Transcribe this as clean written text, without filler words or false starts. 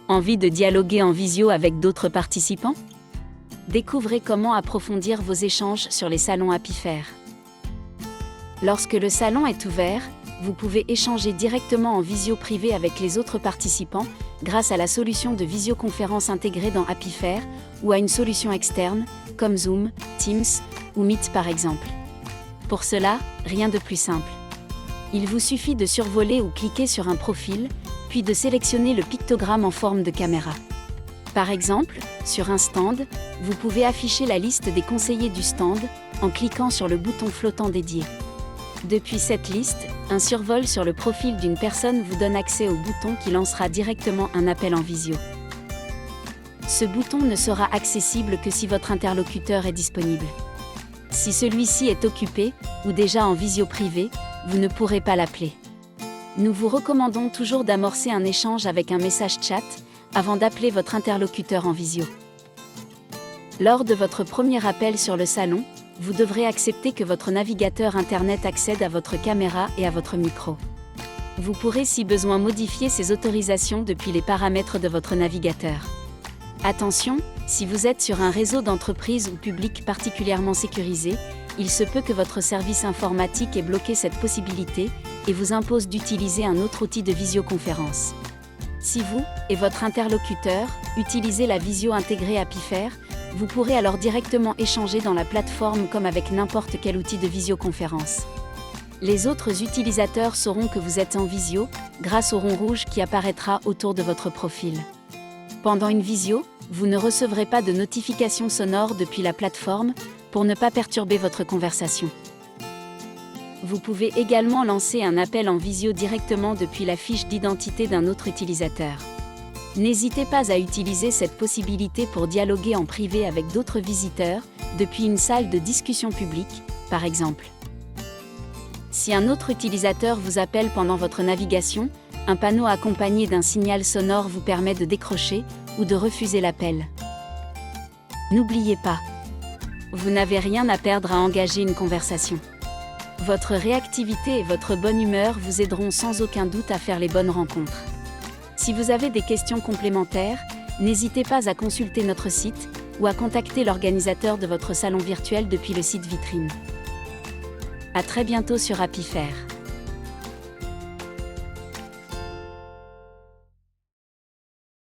Envie de dialoguer en visio avec d'autres participants? Découvrez comment approfondir vos échanges sur les salons Apifair. Lorsque le salon est ouvert, vous pouvez échanger directement en visio privée avec les autres participants grâce à la solution de visioconférence intégrée dans Apifair ou à une solution externe, comme Zoom, Teams ou Meet par exemple. Pour cela, rien de plus simple. Il vous suffit de survoler ou cliquer sur un profil, puis de sélectionner le pictogramme en forme de caméra. Par exemple, sur un stand, vous pouvez afficher la liste des conseillers du stand en cliquant sur le bouton flottant dédié. Depuis cette liste, un survol sur le profil d'une personne vous donne accès au bouton qui lancera directement un appel en visio. Ce bouton ne sera accessible que si votre interlocuteur est disponible. Si celui-ci est occupé, ou déjà en visio privée, vous ne pourrez pas l'appeler. Nous vous recommandons toujours d'amorcer un échange avec un message chat, avant d'appeler votre interlocuteur en visio. Lors de votre premier appel sur le salon, vous devrez accepter que votre navigateur Internet accède à votre caméra et à votre micro. Vous pourrez si besoin modifier ces autorisations depuis les paramètres de votre navigateur. Attention, si vous êtes sur un réseau d'entreprise ou public particulièrement sécurisé, il se peut que votre service informatique ait bloqué cette possibilité et vous impose d'utiliser un autre outil de visioconférence. Si vous et votre interlocuteur utilisez la visio intégrée Apifair, vous pourrez alors directement échanger dans la plateforme comme avec n'importe quel outil de visioconférence. Les autres utilisateurs sauront que vous êtes en visio grâce au rond rouge qui apparaîtra autour de votre profil. Pendant une visio, vous ne recevrez pas de notification sonore depuis la plateforme pour ne pas perturber votre conversation. Vous pouvez également lancer un appel en visio directement depuis la fiche d'identité d'un autre utilisateur. N'hésitez pas à utiliser cette possibilité pour dialoguer en privé avec d'autres visiteurs, depuis une salle de discussion publique, par exemple. Si un autre utilisateur vous appelle pendant votre navigation, un panneau accompagné d'un signal sonore vous permet de décrocher ou de refuser l'appel. N'oubliez pas, vous n'avez rien à perdre à engager une conversation. Votre réactivité et votre bonne humeur vous aideront sans aucun doute à faire les bonnes rencontres. Si vous avez des questions complémentaires, n'hésitez pas à consulter notre site ou à contacter l'organisateur de votre salon virtuel depuis le site vitrine. À très bientôt sur Apifair.